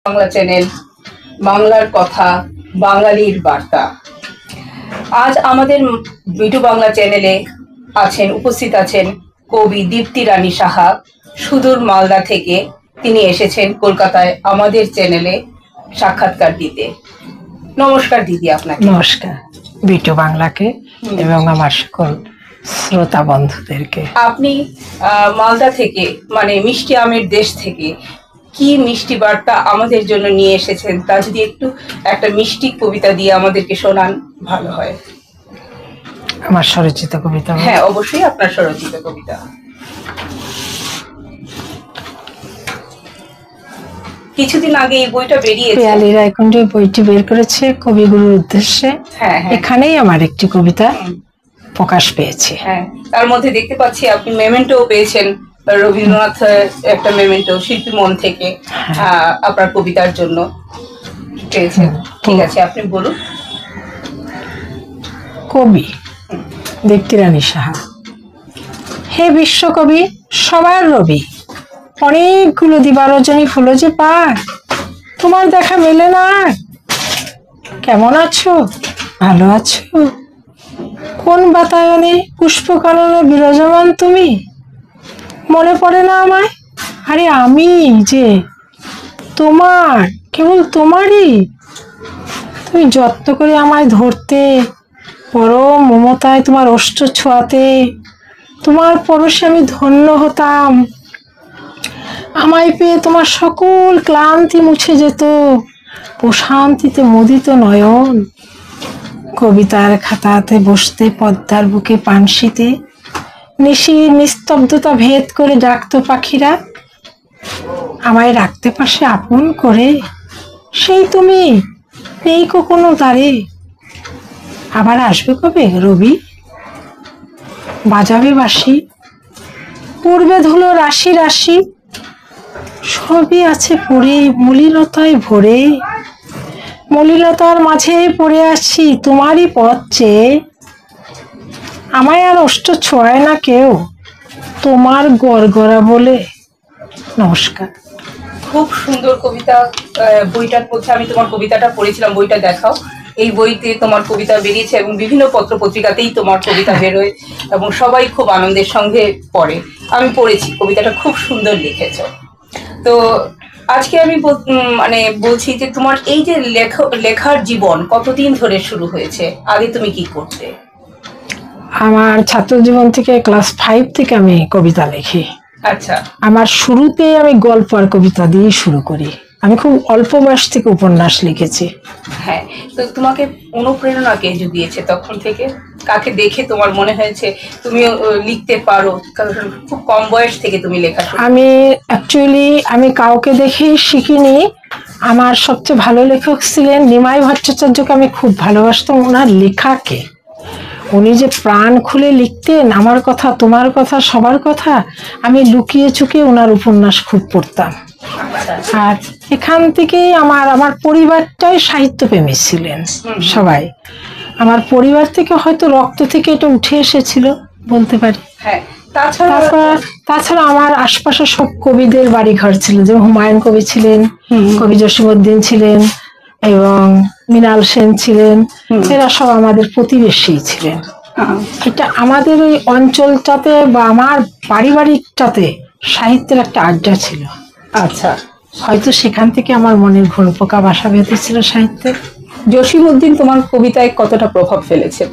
Bangla channel, বাংলার কথা, বাঙালির বার্তা। আজ আমাদের বিটু বাংলা চ্যানেলে উপস্থিত আছেন কবি দীপ্তি রানী সাহা, সুদূর মালদা থেকে। তিনি এসেছেন কলকাতায় আমাদের চ্যানেলে সাক্ষাৎকার দিতে। নমস্কার দিদি আপনাকে। নমস্কার বিটু বাংলাকে এবং আমার সকল শ্রোতা বন্ধুদেরকে। আপনি মালদা থেকে, মানে মিষ্টি আমের দেশ থেকে কি মিষ্টি বার্তা আমাদের জন্য নিয়ে এসেছেন, তা যদি একটু একটা মিষ্টি কবিতা দিয়ে আমাদেরকে শোনান ভালো হয়। আমার স্বরচিত কবিতা? হ্যাঁ, অবশ্যই আপনার স্বরচিত কবিতা। কিছুদিন আগে এই বইটা বেরিয়েছে, পিয়ালি রায়কুণ্ডী বইটি বের করেছে কবিগুরুর উদ্দেশ্যে। হ্যাঁ, এখানেই আমার একটি কবিতা প্রকাশ পেয়েছে। হ্যাঁ, তার মধ্যে দেখতে পাচ্ছি আপনি মেমেন্টো পেয়েছেন, রবীন্দ্রনাথ একটা মেমেন্টো শিল্পী মন থেকে আপনার কবিতার জন্য পেয়েছেন। ঠিক আছে, আপনি বলুন। কবি দীপ্তি রানী সাহা। হে বিশ্বকবি সবার রবি, অনেকগুলো দিবারজনী ফুলো যে পায়, তোমার দেখা মেলে না। কেমন আছো? ভালো আছো? কোন বাতায়নে পুষ্পকাননে বিরাজমান তুমি? মনে পড়ে না আমায়? আরে আমি যে তোমার, কেবল তোমারই। তুমি যত্ন করে আমায় ধরতে, পরম মমতায় তোমার ওষ্ঠ ছোঁয়াতে, তোমার পরশে আমি ধন্য হতাম। আমায় পেয়ে তোমার সকল ক্লান্তি মুছে যেত, প্রশান্তিতে মুদিত নয়ন। কবিতার খাতাতে বসতে পদ্মার বুকে পানশিতে, নিশির নিস্তব্ধতা ভেদ করে ডাকতো পাখিরা। আমায় রাখতে পাশে আপন করে, সেই তুমি নেই কোনো তারে। আবার আসবে কবে রবি? বাজাবে বাঁশি, পূর্বে ধুলো রাশি রাশি, সবই আছে পড়ে মলিনতায় ভরে। মলিনতার মাঝে পড়ে আছি তোমারই পথ চেয়ে। আমায় আর ওষ্ঠ ছোঁয়ায় না কেউ, তোমার গড়গড়া বলে। নমস্কার। খুব সুন্দর কবিতা। বইটার মধ্যে আমি তোমার কবিতাটা পড়েছিলাম, বইটা দেখাও। এই বইতে তোমার কবিতা বেরিয়েছে এবং বিভিন্ন পত্র পত্রিকাতেই তোমার কবিতা বেরোয় এবং সবাই খুব আনন্দের সঙ্গে পড়ে। আমি পড়েছি, কবিতাটা খুব সুন্দর লিখেছ। তো আজকে আমি বলছি যে তোমার এই যে লেখার জীবন কতদিন ধরে শুরু হয়েছে? আগে তুমি কি করতে? আমার ছাত্র জীবন থেকে, ক্লাস 5 থেকে আমি কবিতা লিখি। আচ্ছা। আমার শুরুতে আমি গল্প আর কবিতা দিয়ে শুরু করি। আমি খুব অল্প বয়স থেকে উপন্যাস লিখেছি। হ্যাঁ, তো তোমাকে অনুপ্রেরণা কে জুগিয়েছে তখন থেকে? কাকে দেখে তোমার মনে হয়েছে তুমিও লিখতে পারো? কারণ খুব কম বয়স থেকে তুমি লেখা শুরু। আমি কাউকে দেখে শিখিনি। আমার সবচেয়ে ভালো লেখক ছিলেন নিমাই ভট্টাচার্যকে আমি খুব ভালোবাসতাম। ওনার লেখাকে, উনি যে প্রাণ খুলে লিখতেন, আমার কথা, তোমার কথা, সবার কথা। আমি লুকিয়ে চুকিয়ে ওনার উপন্যাস খুব পড়তাম। আর এখান থেকেই আমার পরিবারটাই সাহিত্যপ্রেমী ছিলেন সবাই। আমার পরিবার থেকে হয়তো রক্ত থেকে এটা উঠে এসেছিল বলতে পারি। হ্যাঁ, তাছাড়া আমার আশপাশে সব কবিদের বাড়ি ঘর ছিল, যেমন হুমায়ুন কবি ছিলেন, কবি জসীমউদ্দিন ছিলেন এবং মৃণাল সেন ছিলেন। এরা সব আমাদের প্রতিবেশী ছিলেন। এটা আমাদের ওই অঞ্চলটাতে বা আমার পারিবারিকটাতে সাহিত্যের একটা আড্ডা ছিল। আচ্ছা, হয়তো সেখান থেকে আমার মনের ঘুণ পোকা বাসা বেঁধেছিল সাহিত্যে। জসীমউদ্দিন তোমার কবিতায় কতটা প্রভাব ফেলেছে?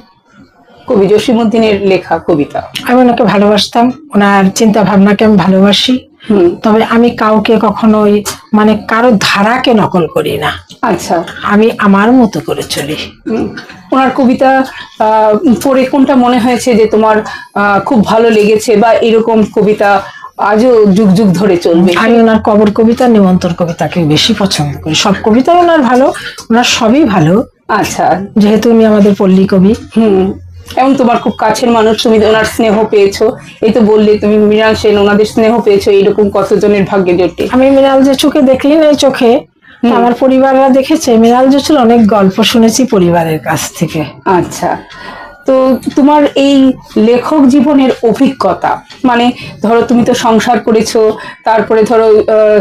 কবি জসীমউদ্দিনের লেখা কবিতা। আমি ওনাকে ভালোবাসতাম, ওনার চিন্তা ভাবনাকে আমি ভালোবাসি। তবে আমি কাউকে কখনোই কারো ধারাকে নকল করি না। আচ্ছা, আমি আমার মতো করে চলি। ওনার কবিতা পড়ে কোনটা মনে হয়েছে যে তোমার খুব ভালো লেগেছে, বা এরকম কবিতা আজও যুগ যুগ ধরে চলবে? আমি ওনার কবর কবিতা, নিমন্ত্রণ কবিতাকে বেশি পছন্দ করি। সব কবিতা ওনার ভালো, ওনার সবই ভালো। আচ্ছা, যেহেতু উনি আমাদের পল্লী কবি। এবং তোমার খুব কাছের মানুষ, তুমি ওনার স্নেহ পেয়েছো। এই তো বললে তুমি মৃণাল সেন, ওনাদের স্নেহ পেয়েছো। এইরকম কতজনের ভাগ্যে জোটে। আমি মৃণাল যে চোখে দেখলি না, এই চোখে আমার পরিবাররা দেখেছে। মৃণাল যে ছিল, অনেক গল্প শুনেছি পরিবারের কাছ থেকে। আচ্ছা, তো তোমার এই লেখক জীবনের অভিজ্ঞতা, মানে ধরো তুমি তো সংসার করেছো, তারপরে ধরো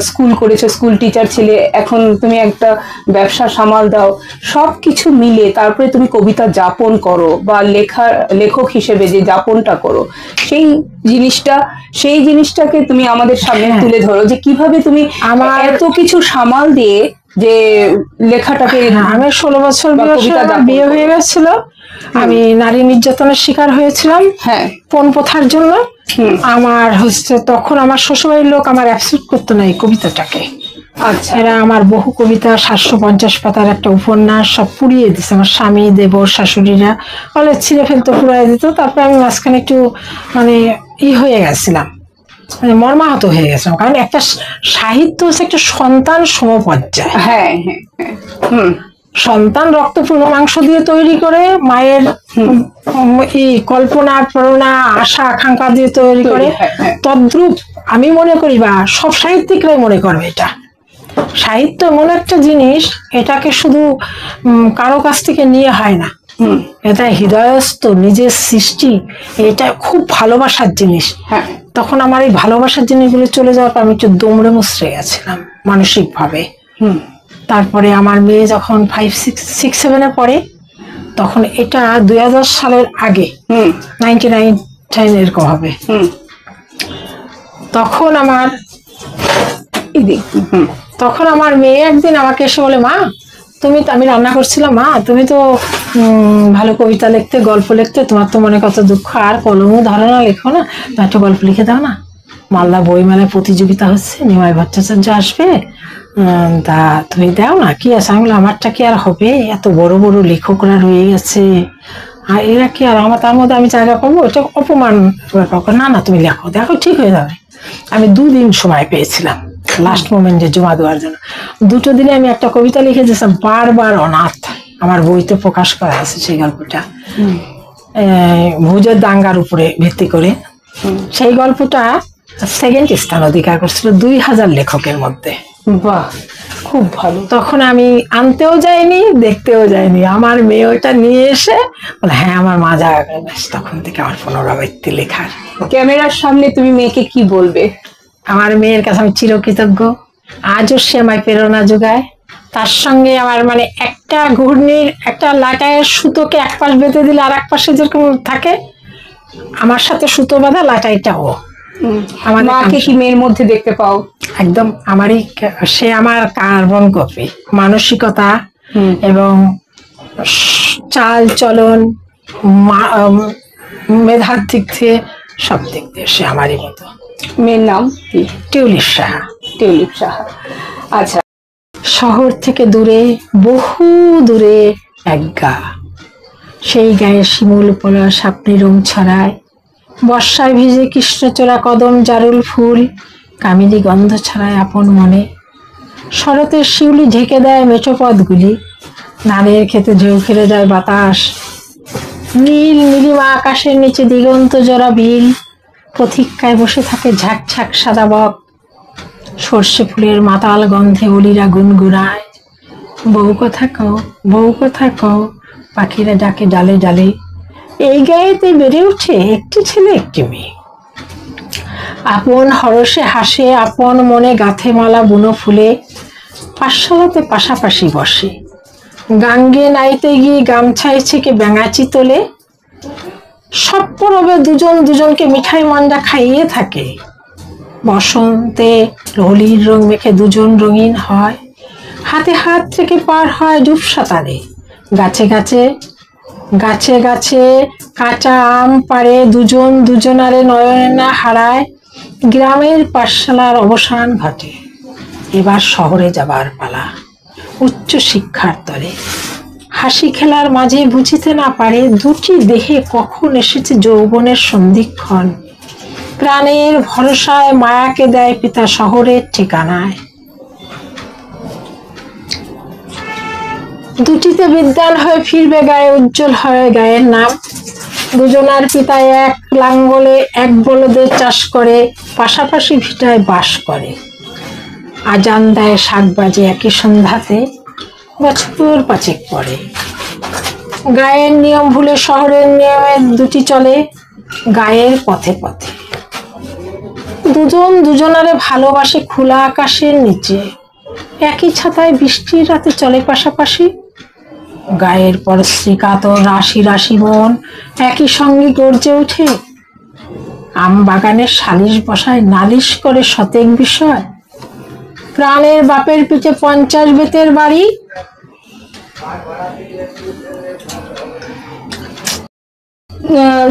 স্কুল করেছো, স্কুল টিচার ছিলে, এখন তুমি একটা ব্যবসা সামাল দাও, সবকিছু মিলে তারপরে তুমি কবিতা যাপন করো বা লেখক হিসেবে যে যাপনটা করো, সেই জিনিসটাকে তুমি আমাদের সামনে তুলে ধরো যে কিভাবে তুমি আমার এত কিছু সামাল দিয়ে যে লেখাটাকে। আমি 16 বছর বয়সে আমার বিয়ে হয়ে গেছিল, আমি নারী নির্যাতনের শিকার হয়েছিলাম হ্যাঁ পণ প্রথার জন্য। আমার হচ্ছে তখন আমার শ্বশুরবাড়ির লোক আমার অ্যাকসেপ্ট করতো না এই কবিতাটাকে। আচ্ছা, এরা আমার বহু কবিতা 750 পাতার একটা উপন্যাস সব পুড়িয়ে দিচ্ছে, আমার স্বামী, দেবর, শাশুড়িরা বলে ছিঁড়ে ফেলতো, পুড়াই দিত। তারপরে আমি মাঝখানে একটু মানে হয়ে গেছিলাম, মানে মর্মাহত হয়ে গেছিলাম, কারণ একটা সাহিত্য হচ্ছে একটা সন্তান সমপর্যায়। হ্যাঁ হ্যাঁ হ্যাঁ, সন্তান রক্ত পূর্ণ মাংস দিয়ে তৈরি করে, মায়ের এই কল্পনা প্রেরণা আশা আকাঙ্ক্ষা দিয়ে তৈরি করে, তদ্রূপ আমি মনে করি বা সব সাহিত্যিকরাই মনে করবে এটা। সাহিত্য এমন একটা জিনিস, এটাকে শুধু কারো কাছ থেকে নিয়ে হয় না, এটা হৃদয়স্থ নিজের সৃষ্টি, এটা খুব ভালোবাসার জিনিস। তখন আমার এই ভালোবাসার জিনিসগুলো চলে যাওয়ার পর আমি একটু দমড়ে মুচড়ে গেছিলাম মানসিক ভাবে। তারপরে আমার মেয়ে যখন 5, 6, 7-এ পড়ে, তখন এটা 2000 সালের আগে, 99 এরকম হবে। তখন আমার মেয়ে একদিন আমাকে এসে বলে, মা তুমি তো, আমি রান্না করছিলাম, মা তুমি তো ভালো কবিতা লিখতে, গল্প লিখতে, তোমার তো মনে কত দুঃখ, আর কলমও ধরো না, লেখো না, তুমি একটা গল্প লিখে দাও না। মালদা বইমেলায় প্রতিযোগিতা হচ্ছে, নিমাই ভট্টাচার্য আসবে, তা তুমি দাও না, কি আছে? আমি বললাম, আমারটা কি আর হবে? এত বড় বড় লেখকরা রয়ে গেছে, আর এরা কি আর আমার, তার মধ্যে আমি জায়গা পাবো? এটা অপমান। না না তুমি লেখো, দেখো ঠিক হয়ে যাবে। আমি 2 দিন সময় পেয়েছিলাম লাস্ট মোমেন্টে জমা দেওয়ার জন্য। 2 দিনে আমি একটা কবিতা লিখে দিয়েছিলাম, বারবার অনাথ, আমার বইতে প্রকাশ করা আছে সেই গল্পটা, ভুজের দাঙ্গার উপরে ভিত্তি করে। সেই গল্পটা 2nd স্থান অধিকার করছিল 2000 লেখকের মধ্যে। বাহ, খুব ভালো। তখন আমি আনতেও যাইনি, দেখতেও যাইনি, আমার মেয়ে ওইটা নিয়ে এসে বলে, হ্যাঁ আমার মা জায়গা করে, ব্যাস তখন থেকে আমার পুনরাবৃত্তি লেখার। ক্যামেরার সামনে তুমি মেয়েকে কি বলবে? আমার মেয়ের কাছে আমি চিরকৃতজ্ঞ, আজও সে আমায় প্রেরণা যোগায়। তার সঙ্গে আমার মানে একটা ঘূর্ণির একটা লাটাইয়ের সুতোকে এক পাশ বেঁধে দিলে আর এক পাশে যেরকম থাকে, আমার সাথে সুতো বাঁধা লাটাইটাও। আমার মাকে কি মেয়ের মধ্যে দেখতে পাও? একদম আমারই, সে আমার কার্বন কপি, মানসিকতা এবং চাল চলন, মেধার দিক থেকে, সব দিক দিয়ে সে আমারই মতো। মেয়ের নাম কি? টিউলিপ সাহা। টিউলিপ সাহা। আচ্ছা। শহর থেকে দূরে, বহু দূরে এক গা, সেই গায়ে শিমুল পলা স্বপ্নে রং ছড়ায়, বর্ষায় ভিজে কৃষ্ণচূড়া কদম জারুল ফুল, কামিনী গন্ধ ছড়ায় আপন মনে। শরতের শিউলি ঢেকে দেয় মেঠো পথগুলি, ধানের খেতে ঢেউ খেলে যায় বাতাস, নীল নীলিমা আকাশের নিচে দিগন্ত জোড়া বিল, প্রতীক্ষায় বসে থাকে ঝাঁকঝাঁক সাদা বক, সর্ষে ফুলের মাতাল গন্ধে অলিরা গুনগুনায়, বউ কথা কও, বউ কথা কও, পাখিরা ডাকে ডালে ডালে। এই গায়েতে বেড়ে উঠে একটি ছেলে একটি মেয়ে, আপন হরসে হাসে, আপন মনে গাঁথে মালা বুনো ফুলে, পাঠশালাতে পাশাপাশি বসে, গাঙ্গে নাইতে গিয়ে গামছায় ছেকে ব্যাঙাচি তোলে, সব পরবে দুজন দুজনকে মিঠাই মন্ডা খাইয়ে থাকে, বসন্তে হোলির রং মেখে দুজন রঙিন হয়, হাতে হাত থেকে পার হয় ডুবসা তারে, গাছে গাছে গাছে গাছে কাঁচা আম পাড়ে দুজন দুজনারে নয়না হারায়, গ্রামের পাঠশালার অবসান ঘটে, এবার শহরে যাবার পালা, উচ্চ শিক্ষার তরে। হাসি খেলার মাঝে বুঝিতে না পারে দুটি দেহে কখন এসেছে যৌবনের সন্ধিক্ষণ, প্রাণের ভরসায় মায়াকে দেয় পিতা শহরের ঠিকানায়। দুটিতে বিদ্যান হয়ে ফিরবে গায়ে, উজ্জ্বল হয় গায়ের নাম, দুজনার পিতা এক লাঙ্গলে এক বলদে চাষ করে, পাশাপাশি ভিটায় বাস করে, আজান দেয় 7 বাজে একই সন্ধ্যাতে, বছর 5 পরে। গায়ের নিয়ম ভুলে শহরের নিয়মে দুটি চলে, গায়ের পথে পথে দুজন দুজনারে ভালোবাসে খোলা আকাশের নিচে, একই ছাতায় বৃষ্টির রাতে চলে পাশাপাশি। গায়ের পর শ্রীকাতর রাশি রাশি মন একই সঙ্গে গর্জে ওঠে, আম বাগানের সালিশ বসায় নালিশ করে শতেক বিষয়, প্রাণের বাপের পিঠে 50 বেতের বাড়ি।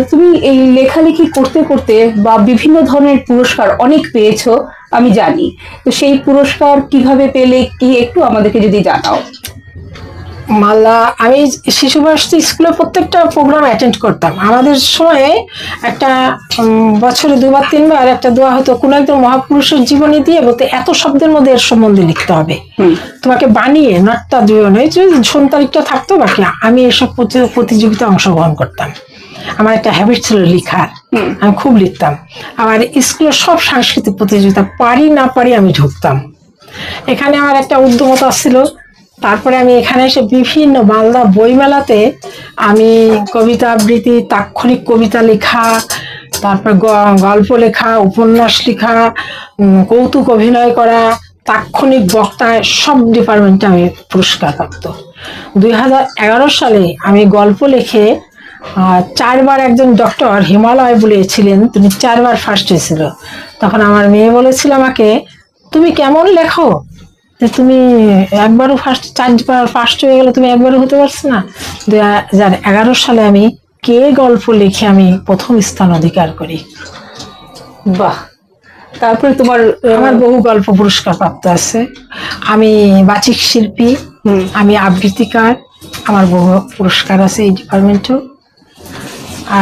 তুমি এই লেখালেখি করতে করতে বা বিভিন্ন ধরনের পুরস্কার অনেক পেয়েছো আমি জানি, তো সেই পুরস্কার কিভাবে পেলে কি একটু আমাদেরকে যদি জানাও। মালদা, আমি শিশু ভারতী স্কুলে প্রত্যেকটা প্রোগ্রাম অ্যাটেন্ড করতাম। আমাদের সময়ে একটা বছরে 2 বার 3 বার একটা দেওয়া হতো, কোন একজন মহাপুরুষের জীবনী দিয়ে বলতে এত শব্দের মধ্যে এর সম্বন্ধে লিখতে হবে, তোমাকে বানিয়ে নটটা জীবনে সন্তারিকটা থাকতো বাকি। আমি এসব প্রতিযোগিতায় অংশগ্রহণ করতাম, আমার একটা হ্যাবিট ছিল লেখার, আমি খুব লিখতাম। আমার স্কুলের সব সাংস্কৃতিক প্রতিযোগিতা পারি না পারি আমি ঢুকতাম। এখানে আমার একটা উদ্যমতা ছিল। তারপরে আমি এখানে এসে বিভিন্ন মালদা বইমেলাতে আমি কবিতা আবৃত্তি, তাৎক্ষণিক কবিতা লেখা, তারপর গল্প লেখা, উপন্যাস লেখা, কৌতুক অভিনয় করা, তাৎক্ষণিক বক্তায় সব ডিপার্টমেন্টে আমি পুরস্কার প্রাপ্ত। 2011 সালে আমি গল্প লিখে 4 বার একজন ডক্টর হিমালয় বলেছিলেন, তুমি 4 বার ফার্স্ট হয়েছিল। তখন আমার মেয়ে বলেছিল আমাকে, তুমি কেমন লেখো, তুমি একবারও ফার্স্ট, 4 বার ফার্স্ট হয়ে গেলে তুমি একবারও হতে পারছো না। 2011 সালে আমি কে গল্প লিখে আমি প্রথম স্থান অধিকার করি। বাহ, তারপরে তোমার আমার বহু গল্প পুরস্কার প্রাপ্ত আছে। আমি বাচিক শিল্পী, আমি আবৃত্তিকার, আমার বহু পুরস্কার আছে এই ডিপার্টমেন্টেও।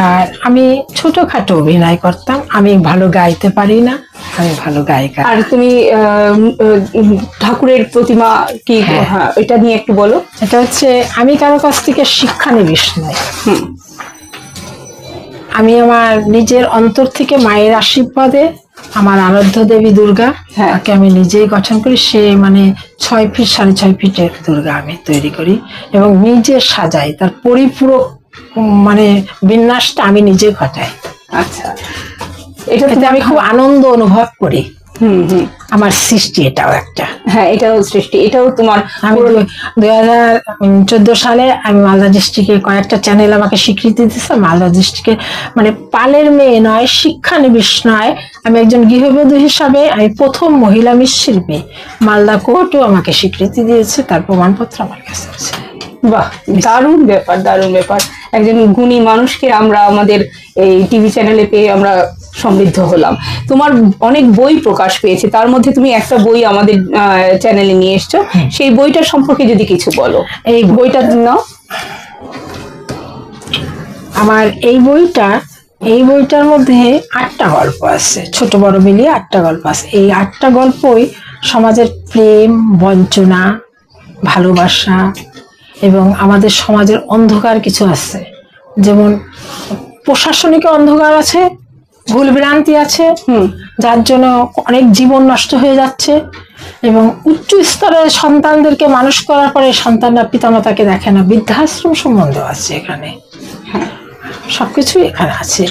আর আমি ছোটখাটো অভিনয় করতাম, আমি ভালো গাইতে পারি না, আমি ভালো গায়িকা। আর তুমি ঠাকুরের প্রতিমা কি, হ্যাঁ এটা নিয়ে একটু বলো। এটা হচ্ছে, আমি কারো কাছ থেকে শিক্ষানিবিশ নই, আমি আমার নিজের অন্তর থেকে মায়ের আশীর্বাদে আমার আরাধ্য দেবী দুর্গা, তাকে আমি নিজেই গঠন করি। সে মানে 6 ফিট 6.5 ফিটের দুর্গা আমি তৈরি করি এবং নিজে সাজাই, তার পরিপূরক মানে বিন্যাসটা আমি নিজে ঘটাই। আচ্ছা, এটাতে আমি খুব আনন্দ অনুভব করি। আমার সৃষ্টি এটাও একটা। হ্যাঁ, এটাও সৃষ্টি, এটাও তোমার। আমি 2014 সালে আমি মালদা ডিস্ট্রিক্টে কয়েকটা চ্যানেল আমাকে স্বীকৃতি দিচ্ছে। মালদা ডিস্ট্রিক্টে মানে পালের মেয়ে নয়, শিক্ষানিবিশ নয়, আমি একজন গৃহবধূ হিসাবে আমি প্রথম মহিলা মৃৎশিল্পী। মালদা কোর্টও আমাকে স্বীকৃতি দিয়েছে, তার প্রমাণপত্র আমার কাছে আছে। বাহ, দারুণ ব্যাপার, দারুণ ব্যাপার। একজন গুণী মানুষকে আমরা আমাদের এই টিভি চ্যানেলে পেয়ে আমরা সমৃদ্ধ হলাম। তোমার অনেক বই প্রকাশ পেয়েছে, তার মধ্যে তুমি একটা বই আমাদের চ্যানেলে নিয়ে এসছো, সেই বইটার সম্পর্কে যদি কিছু বলো। এই বইটার নাম? আমার এই বইটার মধ্যে 8টা গল্প আছে, ছোট বড় মিলিয়ে 8টা গল্প আছে। এই 8টা গল্পই সমাজের প্রেম, বঞ্চনা, ভালোবাসা এবং আমাদের সমাজের অন্ধকার কিছু আছে, যেমন প্রশাসনিক অন্ধকার আছে, ভুল ভ্রান্তি আছে, যার জন্য অনেক জীবন নষ্ট হয়ে যাচ্ছে, এবং উচ্চ স্তরের সন্তানদেরকে মানুষ করার পরে সন্তানরা পিতামাতাকে দেখে না, বৃদ্ধাশ্রম সম্বন্ধ আছে এখানে, সবকিছুই এখানে আছে।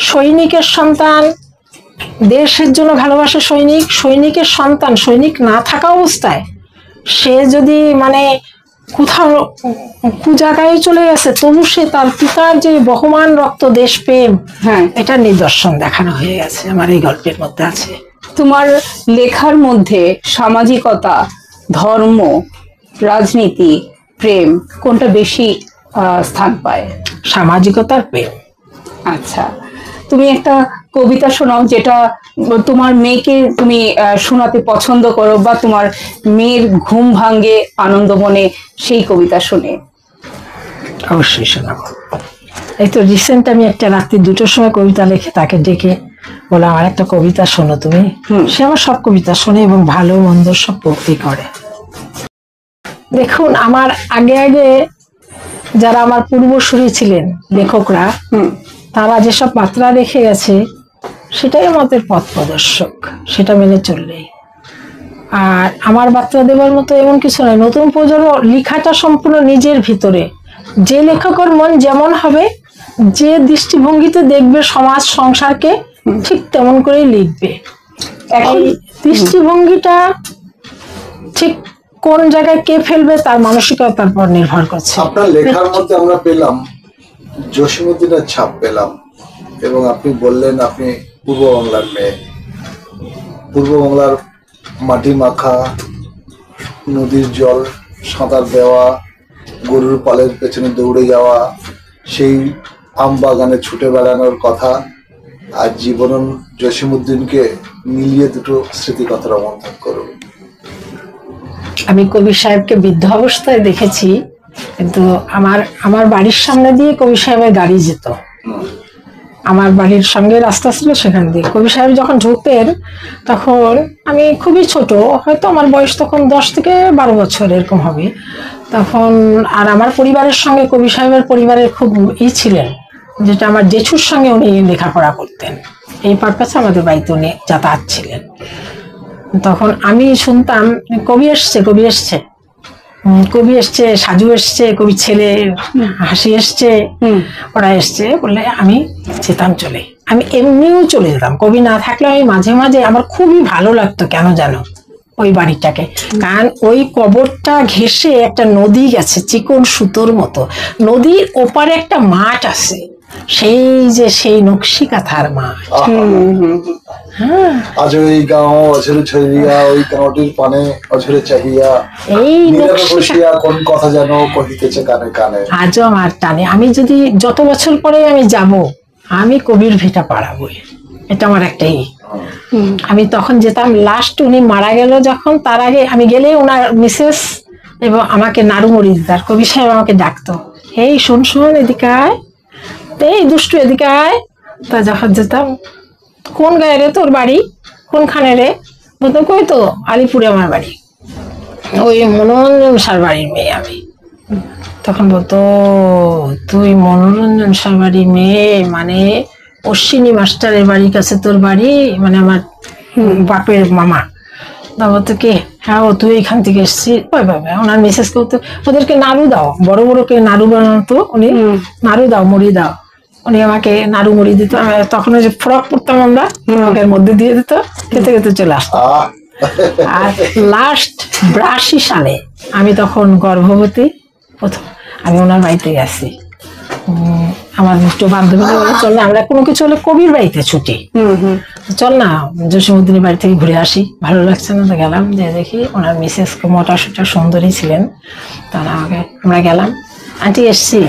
সৈনিকের সন্তান, দেশের জন্য ভালোবাসে সৈনিক, সৈনিকের সন্তান সৈনিক না থাকা অবস্থায় সে যদি মানে কোথাও জায়গায় চলে গেছে, তবু সে তার পিতার যে বহমান রক্ত দেশপ্রেম, এটা নিদর্শন দেখানো হয়ে গেছে আমার এই গল্পের মধ্যে আছে। তোমার লেখার মধ্যে সামাজিকতা, ধর্ম, রাজনীতি, প্রেম কোনটা বেশি স্থান পায়? সামাজিকতার প্রেম। আচ্ছা, তুমি একটা কবিতা শোনাও যেটা তোমার মেয়েকে তুমি শোনাতে পছন্দ করো, বা তোমার মেয়ের ঘুম ভাঙ্গে আনন্দ মনে সেই কবিতা শুনে। অবশ্যই শোনাবো। এই তো রিসেন্ট আমি একটা রাত্রি 2টোর সময় কবিতা লিখে তাকে ডেকে বলে, আমার একটা কবিতা শোনো তুমি। সে আমার সব কবিতা শোনে এবং ভালো মন্দ সব পড়তে করে। দেখুন, আমার আগে আগে যারা আমার পূর্বসূরি ছিলেন লেখকরা, তারা যেসব মাত্রা রেখে গেছে সেটাই আমাদের পথ প্রদর্শক, সেটা মেনে চললেই। আর আমার বার্তা দেওয়ার মতো এমন কিছু নয়। নতুন প্রজন্ম লেখাটা সম্পূর্ণ নিজের ভিতরে, যে লেখকের মন যেমন হবে, যে দৃষ্টিভঙ্গিতে দেখবে সমাজ সংসারকে, ঠিক তেমন করেই লিখবে। এই দৃষ্টিভঙ্গিটা ঠিক কোন জায়গায় কে ফেলবে তার মানসিকতার উপর নির্ভর করছে। আপনার লেখার মধ্যে আমরা পেলাম জসীমউদ্দিনের ছাপ পেলাম, এবং আপনি বললেন আপনি পূর্ব বাংলার মেয়ে। পূর্ব বাংলার মাটি মাখা, নদীর জল সাঁতার দেওয়া, গরুর পালের পেছনে দৌড়ে যাওয়া, সেই আম বাগানে ছুটে বেড়ানোর কথা আর জীবন জসীমউদ্দিনকে মিলিয়ে দুটো স্মৃতিকথার মন্থন করুন। আমি কবির সাহেবকে বৃদ্ধ অবস্থায় দেখেছি, কিন্তু আমার বাড়ির সামনে দিয়ে কবির সাহেবের গাড়ি যেত। আমার বাড়ির সঙ্গে রাস্তা ছিল, সেখান দিয়ে কবি সাহেব যখন ঢুকতেন তখন আমি খুবই ছোট, হয়তো আমার বয়স তখন 10 থেকে 12 বছর এরকম হবে তখন। আর আমার পরিবারের সঙ্গে কবি সাহেবের পরিবারের খুব ছিলেন, যেটা আমার জেঠুর সঙ্গে উনি লেখাপড়া করতেন, এই পারপাসে আমাদের বাড়িতে উনি যাতায়াত ছিলেন। তখন আমি শুনতাম কবি এসছে, কবি এসছে, কবি এসছে, সাজু এসছে, কবি ছেলে, হাসি এসছে, ওরা এসছে বললে আমি যেতাম চলে। আমি এমনিও চলে যেতাম, কবি না থাকলে আমি মাঝে মাঝে আমার খুবই ভালো লাগতো কেন জানো ওই বাড়িটাকে। কারণ ওই কবরটা ঘেঁষে একটা নদী গেছে চিকন সুতোর মতো, নদীর ওপারে একটা মাঠ আছে, সেই নকশি কাঁথার মাঠ। আজ ওই গাঁও অঝরে ছড়িয়া, ওই গাঁওটির পানে অঝরে চাহিয়া, এই নীরবে বসিয়া কোন কথা যেন কহিতেছে কানে কানে। আজও আমার টানে, আমি যদি যত বছর পরে আমি যাব, আমি কবির ভিটা পাড়াবই, এটা আমার একটাই। আমি তখন যেতাম, লাস্ট উনি মারা গেল যখন, তার আগে আমি গেলে ওনার মিসেস এবং আমাকে নাড়ু মুড়ি দিতার, কবি সাহেব আমাকে ডাকতো, এই শুন শুন এদিকে আয়, এই দুষ্টু এদিকে আয়। তা যখন যেতাম, কোন গায়ে রে তোর বাড়ি, কোনখানে রে, বলতো কই তো আলিপুরে আমার বাড়ি, ওই মনোরঞ্জন সার বাড়ির মেয়ে আমি। তখন বলতো তুই মনোরঞ্জন সার বাড়ির মেয়ে, মানে অশ্বিনী মাস্টারের বাড়ির কাছে তোর বাড়ি, মানে আমার বাপের মামা। তা বলতো কে, হ্যাঁ ও তুই এখান থেকে এসছিস। ওনার মিসেস করতো ওদেরকে নাড়ু দাও, বড় বড় কে নাড়ু বানাতো উনি, নাড়ু দাও মুড়ি দাও, উনি আমাকে নাড়ু মুড়ি দিত। তখন ওই যে ফ্রক পরতাম আমরা, ফ্রকের মধ্যে দিয়ে দিত, খেতে খেতে চলে আসতাম। আর লাস্ট 82 সালে আমি তখন গর্ভবতী, প্রথম আমি ওনার বাড়িতে গেছি। আমার দুটো বান্ধবী বলে চল না আমরা কোনো কিছু হলে কবির বাড়িতে ছুটি, চল না জসীমউদ্দিনের বাড়ি থেকে ঘুরে আসি, ভালো লাগছে না। তো গেলাম, যে দেখি ওনার মিসেস মোটা সোটা সুন্দরী ছিলেন, তারা আমাকে, আমরা গেলাম, আন্টি এসছি,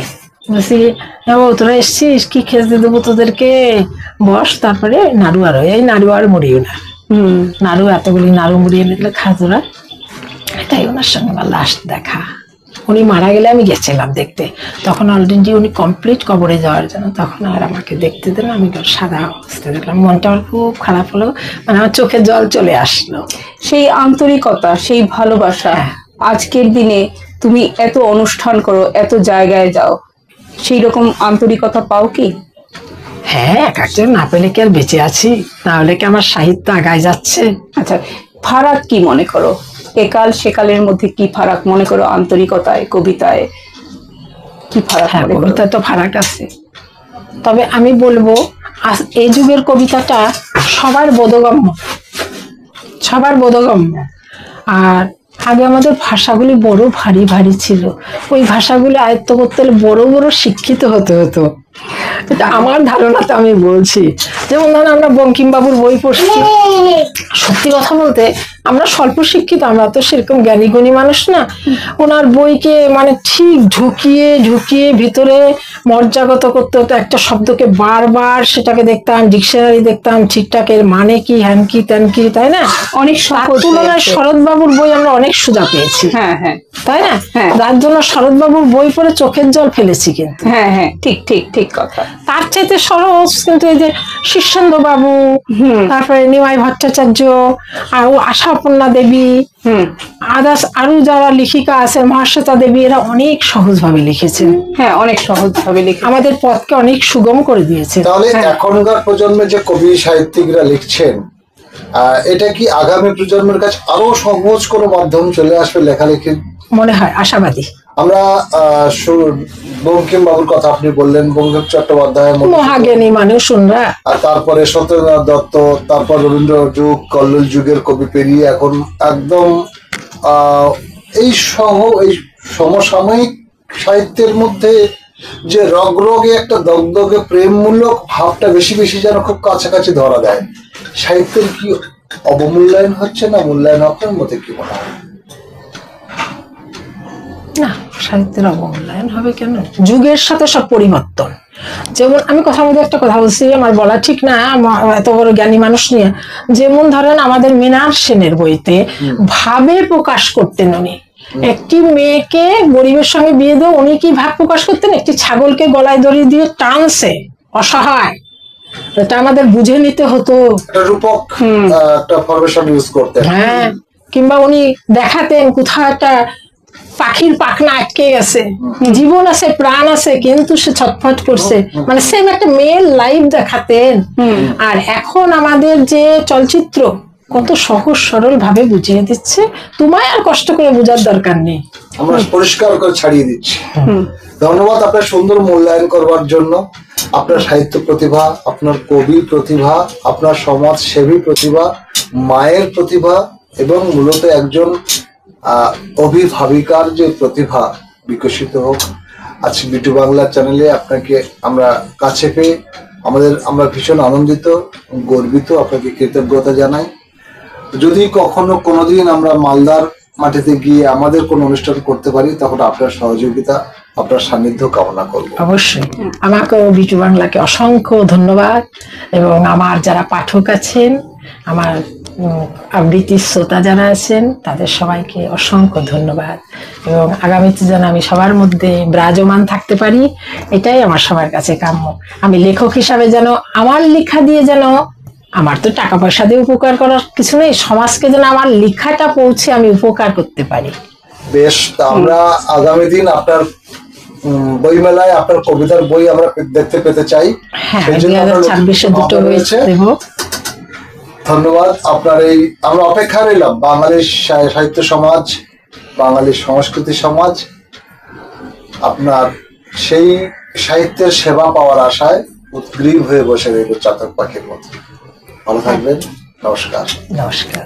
বলছি হ্যাঁ তোরা এসছিস, কি খেতে দেবো তোদেরকে, বস। তারপরে নাড়ু, আর এই নাড়ু আর মুড়িও না, নাড়ু এতগুলি নাড়ু মুড়ি এনে দিলে খা তোরা। এটাই ওনার সঙ্গে আমার লাস্ট দেখা। উনি মারা গেলে আমি গেছিলাম দেখতে, তখন অলরেডি উনি কমপ্লিট কবরে যাওয়ার জন্য, তখন আর আমাকে দেখতে দিল, আমি সাদা অবস্থা দেখলাম, মনটা আমার খুব খারাপ হলো, মানে আমার চোখে জল চলে আসলো। সেই আন্তরিকতা, সেই ভালোবাসা, আজকের দিনে তুমি এত অনুষ্ঠান করো, এত জায়গায় যাও, সেই রকম আন্তরিকতা পাও কি? হ্যাঁ, এক একজন না পেলে কি আর বেঁচে আছি, তাহলে কি আমার সাহিত্য আগায় যাচ্ছে? আচ্ছা, ফারাক কি মনে করো, একাল সেকালের মধ্যে কি ফারাক মনে করো, আন্তরিকতায়, কবিতায় কি ফারাক? হ্যাঁ, কবিতা তো ফারাক আছে, তবে আমি বলবো এই যুগের কবিতাটা সবার বোধগম্য, সবার বোধগম্য। আর আগে আমাদের ভাষাগুলি বড় ভারী ভারী ছিল, ওই ভাষাগুলি আয়ত্ত করতে হলে বড় বড় শিক্ষিত হতে হতো, এটা আমার ধারণাটা আমি বলছি। যেমন ধরুন আমরা বঙ্কিমবাবুর বই পড়ছি, সত্যি কথা বলতে আমরা স্বল্প শিক্ষিত, আমরা তো সেরকম জ্ঞানী গুণী মানুষ না। ওনার বইকে মানে ঠিক ঢুকিয়ে ঢুকিয়ে ভিতরে মর্যাগত করতে হতো, একটা শব্দকে বারবার সেটাকে দেখতাম, ডিকশনারি দেখতাম, ঠিকঠাক এর মানে কি, হ্যান কি ত্যান কি, তাই না? অনেক তার সহজ তুলনায় শরৎবাবুর বই আমরা অনেক সুবিধা পেয়েছি, হ্যাঁ হ্যাঁ তাই না? হ্যাঁ। যার জন্য শরৎবাবুর বই পড়ে চোখের জল ফেলেছি, কিন্তু হ্যাঁ হ্যাঁ, ঠিক ঠিক ঠিক কথা। তার চাইতে সহজ কিন্তু এই যে শীর্ষেন্দু বাবু, তারপরে নিমাই ভট্টাচার্য, আর ও আশাপূর্ণা দেবী, আদার্স আরো যারা লেখিকা আছে, মহাশ্বেতা দেবী, এরা অনেক সহজ ভাবে লিখেছেন। হ্যাঁ, অনেক সহজ ভাবে লিখে আমাদের পথকে অনেক সুগম করে দিয়েছে। তাহলে এখনকার প্রজন্মে যে কবি সাহিত্যিকরা লিখছেন, এটা কি আগামী প্রজন্মের কাছে আরো সহজ কোনো মাধ্যম চলে আসবে লেখালেখির? মনে হয় আশাবাদী। আমরা বঙ্কিম বাবুর কথা আপনি বললেন, বঙ্কিম চট্টোপাধ্যায় মহাজ্ঞানী মানুষ ওনারা। আর তারপরে সত্যেন্দ্রনাথ দত্ত, তারপর রবীন্দ্র যুগ, কল্লোল যুগের কবি পেরিয়ে এখন একদম এই সমসাময়িক সাহিত্যের মধ্যে যে রগে একটা দগদগে প্রেমমূলক ভাবটা বেশি বেশি যেন খুব কাছাকাছি ধরা দেয়। সাহিত্যের কি অবমূল্যায়ন হচ্ছে না মূল্যায়ন? আপনার মতে কি মনে হয়? না, সাহিত্যের অবমূল্যায়ন হবে কেন? যুগের সাথে সব পরিবর্তন। যেমন আমি কথার মধ্যে একটা কথা বলছি, আমার বলা ঠিক না, এত বড় জ্ঞানী মানুষ নিয়ে। যেমন ধরেন আমাদের মৃণাল সেনের বইতে ভাবে প্রকাশ করতেন উনি। একটি মেয়েকে গরিবের সঙ্গে বিয়ে দিয়ে উনি কি ভাব প্রকাশ করতেন? একটি ছাগলকে গলায় দড়ি দিয়ে টানছে, অসহায়, এটা আমাদের বুঝে নিতে হতো। রূপক একটা ফরমেশন ইউজ করতেন। হ্যাঁ, কিংবা উনি দেখাতেন কোথাও একটা পাখির পাখনা আটকে গেছে, জীবন আছে, প্রাণ আছে, কিন্তু সে ছটফট করছে, মানে সেম একটা মেয়ের লাইফ দেখাতেন। আর এখন আমাদের যে চলচ্চিত্র কত সহজ সরল ভাবে বুঝিয়ে দিচ্ছে, তোমায় আর কষ্ট করে বোঝার দরকার নেই, আমরা পরিষ্কার করে ছাড়িয়ে দিচ্ছি। ধন্যবাদ আপনার সুন্দর মূল্যায়ন করবার জন্য। আপনার সাহিত্য প্রতিভা, আপনার কবি প্রতিভা, আপনার সমাজ সেবী প্রতিভা, মায়ের প্রতিভা এবং মূলত একজন অভিভাবিকার যে প্রতিভা বিকশিত হোক। আজকে বিটু বাংলা চ্যানেলে আপনাকে আমরা কাছে পেয়ে আমরা ভীষণ আনন্দিত, গর্বিত, আপনাকে কৃতজ্ঞতা জানাই। যদি কখনো কোনোদিন আমরা মালদার মাটিতে গিয়ে আমাদের কোনো অনুষ্ঠান করতে পারি, তখন আপনার সহযোগিতা, আপনার সান্নিধ্য কামনা করব। অবশ্যই। আমাকেও বিটু বাংলাকে অসংখ্য ধন্যবাদ, এবং আমার যারা পাঠক আছেন, আমার আবৃত্তি শ্রোতা যারা আছেন, তাদের সবাইকে অসংখ্য ধন্যবাদ। এবং আগামীতে যেন আমি সবার মধ্যে বিরাজমান থাকতে পারি, এটাই আমার সবার কাছে কাম্য। আমি লেখক হিসাবে যেন আমার লেখা দিয়ে, যেন আমার তো টাকা পয়সা দিয়ে উপকার করার কিছু নেই, সমাজকে যেন আমার লেখাটা পৌঁছে আমি উপকার করতে পারি। বেশ, তা আমরা আগামী দিন আপনার বইমেলায় আপনার কবিতার বই আমরা দেখতে পেতে চাই। হ্যাঁ, 2026-এ দুটো বই দেব। ধন্যবাদ আপনার আমরা অপেক্ষা রইলাম বাঙালি সাহিত্য সমাজ, বাঙালি সংস্কৃতি সমাজ আপনার সেই সাহিত্যের সেবা পাওয়ার আশায় উদ্গ্রীব হয়ে বসে রইল চাতক পাখির মতো। ভালো থাকবেন। নমস্কার। নমস্কার।